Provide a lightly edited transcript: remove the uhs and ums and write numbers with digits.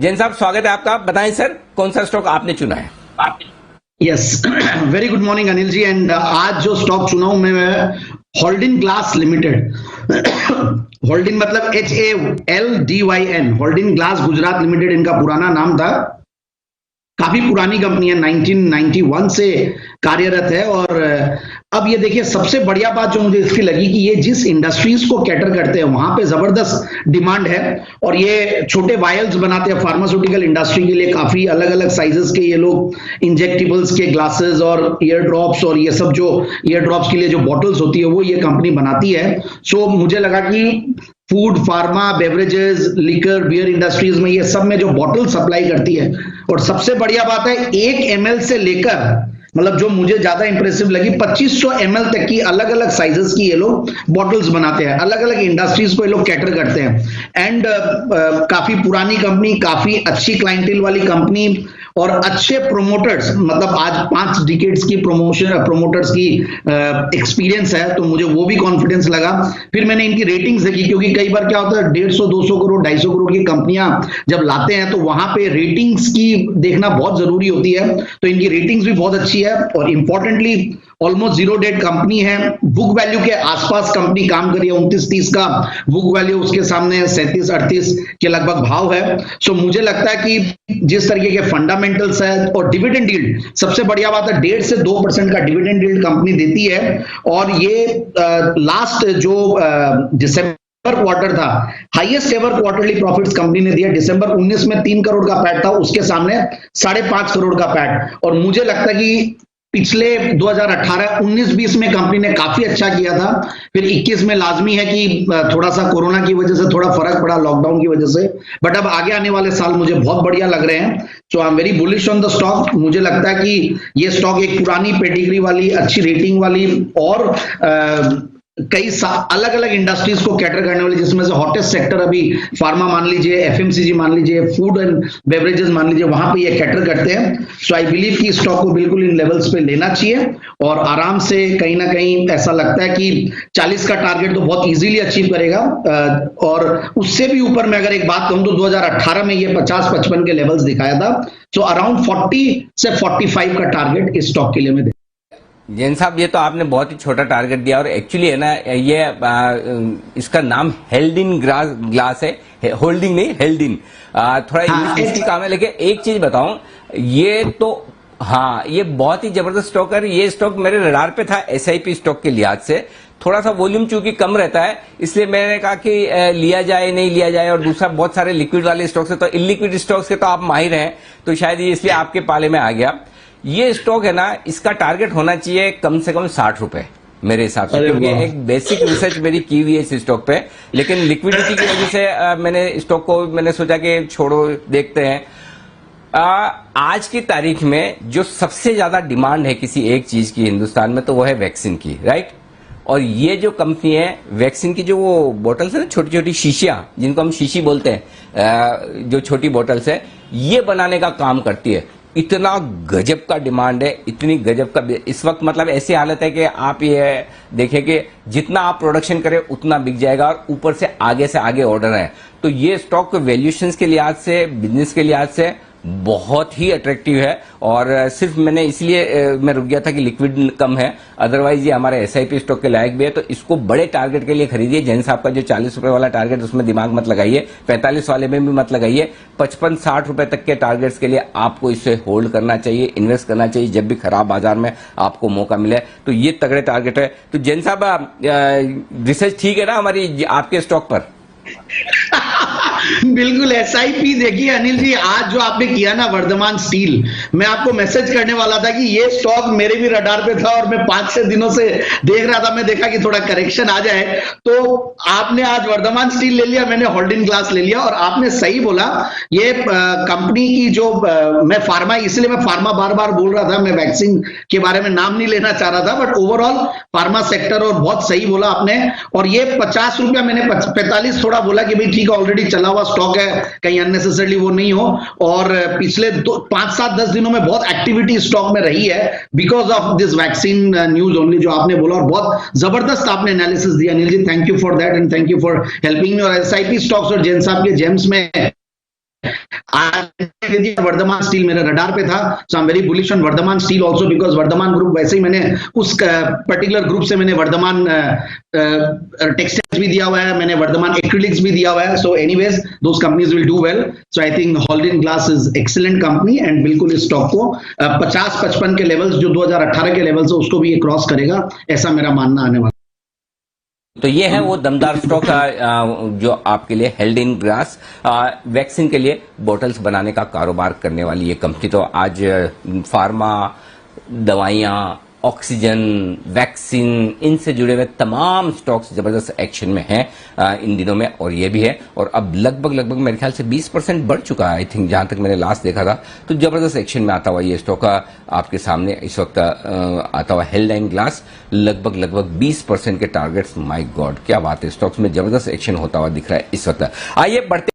जैन साहब स्वागत है आपका। बताएं सर, कौन सा स्टॉक आपने चुना है? Yes, very good morning Anil ji. And आज जो स्टॉक चुना हूं मैं, होल्डिन ग्लास लिमिटेड। होल्डिन मतलब HALDIN, होल्डिन ग्लास गुजरात लिमिटेड इनका पुराना नाम था। काफी पुरानी कंपनी है, 1991 से कार्यरत है। और अब ये देखिए, सबसे बढ़िया बात जो मुझे इसकी लगी कि ये जिस इंडस्ट्रीज को कैटर करते हैं वहां पे जबरदस्त डिमांड है। और ये छोटे वायल्स बनाते हैं फार्मास्यूटिकल इंडस्ट्री के लिए, काफी अलग अलग साइजेस के ये लोग इंजेक्टेबल्स के ग्लासेस और ईयर ड्रॉप्स और ये सब जो ईयर ड्रॉप्स के लिए जो बॉटल्स होती है वो ये कंपनी बनाती है। सो मुझे लगा कि food, pharma, beverages, liquor, beer industries में ये सब में जो बॉटल सप्लाई करती है। और सबसे बढ़िया बात है, 1 ml से लेकर, मतलब जो मुझे ज्यादा इंप्रेसिव लगी, 2500 ml तक की अलग अलग साइजेस की ये लोग बॉटल्स बनाते हैं। अलग अलग इंडस्ट्रीज को ये लोग कैटर करते हैं। एंड काफी पुरानी कंपनी, काफी अच्छी क्लाइंटेल वाली कंपनी और अच्छे प्रोमोटर्स, मतलब आज 5 डिकेड्स की प्रोमोटर्स की एक्सपीरियंस है, तो मुझे वो भी कॉन्फिडेंस लगा। फिर मैंने इनकी रेटिंग्स देखी, क्योंकि कई बार क्या होता है 150, 200 करोड़, 250 करोड़ की कंपनियां जब लाते हैं तो वहां पे रेटिंग्स की देखना बहुत जरूरी होती है। तो इनकी रेटिंग्स भी बहुत अच्छी है और importantly almost zero debt company है। बुक वैल्यू के आसपास कंपनी काम करी है, 29-30 का बुक वैल्यू, उसके सामने 37-38 के लगभग भाव है। सो मुझे लगता है कि जिस तरीके के फंडामेंटल्स है और डिविडेंड यील्ड, सबसे बढ़िया बात है 1.5 से 2% का डिविडेंड यील्ड कंपनी देती है। और ये लास्ट जो दिसंबर क्वार्टर था, highest ever quarterly profits company ने दिया। दिसंबर 19 में 3 करोड़ का पैट था, उसके सामने 5.5 करोड़ का पैट। और मुझे लगता है कि पिछले 2018, 19, 20 में कंपनी ने काफी अच्छा किया था। फिर 21 में लाजमी है कि थोड़ा सा कोरोना की वजह से थोड़ा फर्क पड़ा, लॉकडाउन की वजह से, बट अब आगे आने वाले साल मुझे बहुत बढ़िया लग रहे हैं। So I am very bullish on the stock. मुझे लगता है कि ये स्टॉक एक पुरानी पेडिग्री वाली, अच्छी रेटिंग वाली और कई अलग अलग इंडस्ट्रीज को कैटर करने वाली, जिसमें से हॉटेस्ट सेक्टर अभी फार्मा मान लीजिए, FMCG मान लीजिए, फूड एंड बेवरेजेस मान लीजिए, वहां पे ये कैटर करते हैं। सो आई बिलीव कि स्टॉक को बिल्कुल इन लेवल्स पे लेना चाहिए और आराम से कहीं ना कहीं ऐसा लगता है कि 40 का टारगेट तो बहुत इजीली अचीव करेगा। और उससे भी ऊपर मैं अगर एक बात कहूं तो 2018 में ये 50-55 के लेवल्स दिखाया था। सो अराउंड 40 से 45 का टारगेट इस स्टॉक के लिए मैं। जैन साहब, ये तो आपने बहुत ही छोटा टारगेट दिया और एक्चुअली है ना, ये इसका नाम हेल्डिन ग्लास है, होल्डिंग नहीं, हेल्डिन। थोड़ा इंग्लिश इसकी काम है। लेकिन एक चीज बताऊं, ये तो हाँ, ये बहुत ही जबरदस्त स्टॉक है। ये स्टॉक मेरे रडार पे था SIP स्टॉक के लिहाज से। थोड़ा सा वॉल्यूम चूंकि कम रहता है, इसलिए मैंने कहा कि लिया जाए नहीं लिया जाए। और दूसरा, बहुत सारे लिक्विड वाले स्टॉक्स है, तो इलिक्विड स्टॉक्स के तो आप माहिर हैं, तो शायद ये इसलिए आपके पाले में आ गया। ये स्टॉक है ना, इसका टारगेट होना चाहिए कम से कम 60 रुपए मेरे हिसाब से, क्योंकि एक बेसिक रिसर्च मेरी की हुई है इस स्टॉक पे। लेकिन लिक्विडिटी की वजह से मैंने स्टॉक को मैंने सोचा कि छोड़ो, देखते हैं। आज की तारीख में जो सबसे ज्यादा डिमांड है किसी एक चीज की हिंदुस्तान में, तो वो है वैक्सीन की, राइट। और ये जो कंपनी है वैक्सीन की, जो वो बॉटल्स है ना, छोटी छोटी शीशियां, जिनको हम शीशी बोलते हैं, जो छोटी बॉटल्स है, ये बनाने का काम करती है। इतना गजब का डिमांड है, इतनी गजब का इस वक्त, मतलब ऐसी हालत है कि आप ये देखें कि जितना आप प्रोडक्शन करें उतना बिक जाएगा और ऊपर से आगे ऑर्डर है। तो ये स्टॉक वैल्यूएशंस के लिहाज से, बिजनेस के लिहाज से बहुत ही अट्रैक्टिव है। और सिर्फ मैंने इसलिए मैं रुक गया था कि लिक्विड कम है, अदरवाइज ये हमारे SIP स्टॉक के लायक भी है। तो इसको बड़े टारगेट के लिए खरीदिए। जैन साहब का जो 40 रुपए वाला टारगेट, उसमें दिमाग मत लगाइए, 45 वाले में भी मत लगाइए। 55-60 रुपए तक के टारगेट्स के लिए आपको इसे होल्ड करना चाहिए, इन्वेस्ट करना चाहिए। जब भी खराब बाजार में आपको मौका मिले तो ये तगड़े टारगेट है। तो जैन साहब, रिसर्च ठीक है ना हमारी आपके स्टॉक पर? बिल्कुल SIP देखिए अनिल जी, आज जो आपने किया ना वर्धमान स्टील, मैं आपको मैसेज करने वाला था कि ये स्टॉक मेरे भी रडार पे था और मैं 5-6 दिनों से देख रहा था। मैं देखा कि थोड़ा करेक्शन आ जाए, तो आपने आज वर्धमान स्टील ले लिया, मैंने होल्डिन ग्लास ले लिया। और आपने सही बोला, ये कंपनी की जो मैं फार्मा, इसलिए मैं फार्मा बार बार बोल रहा था, मैं वैक्सीन के बारे में नाम नहीं लेना चाह रहा था, बट ओवरऑल फार्मा सेक्टर, और बहुत सही बोला आपने। और ये 50 रुपया, मैंने 45 थोड़ा बोला कि भाई ठीक है, ऑलरेडी चला हुआ स्टॉक है, कहीं अननेसेसरली वो नहीं हो। और पिछले 5-7-10 दिनों में बहुत एक्टिविटी स्टॉक में रही है because of this vaccine news only, जो आपने बोला। और बहुत जबरदस्त आपने एनालिसिस दिया Anil ji, thank you for that and thank you for helping me. और SIP स्टॉक्स और जैन साहब के जेम्स में आज वर्धमान स्टील मेरे रडार पे था, so I am very bullish on Vardhman Steel also, because Vardhman group वैसे ही मैंने उस पर्टिकुलर ग्रुप से मैंने वर्धमान टेक्सटाइल्स भी दिया हुआ है, मैंने वर्धमान एक्रिलिक्स भी दिया हुआ है. So anyways those companies will do well. So I think Haldyn Glass is excellent company and बिल्कुल इस स्टॉक को 50-55 के लेवल्स जो 2018 के लेवल्स है उसको भी ये क्रॉस करेगा, ऐसा मेरा मानना आने वाला. तो ये है वो दमदार स्टॉक जो आपके लिए हेल्डिन ग्लास वैक्सीन के लिए बोटल्स बनाने का कारोबार करने वाली ये कंपनी. तो आज फार्मा, दवाइयां, ऑक्सीजन, वैक्सीन, इनसे जुड़े हुए तमाम स्टॉक्स जबरदस्त एक्शन में हैं इन दिनों में, और ये भी है. और अब लगभग मेरे ख्याल से 20% बढ़ चुका है, आई थिंक, जहां तक मैंने लास्ट देखा था. तो जबरदस्त एक्शन में आता हुआ ये स्टॉक आपके सामने इस वक्त आता हुआ हेल्डिन ग्लास लगभग 20% के टारगेट्स. माय गॉड, क्या बात है, स्टॉक्स में जबरदस्त एक्शन होता हुआ दिख रहा है इस वक्त. आइए बढ़ते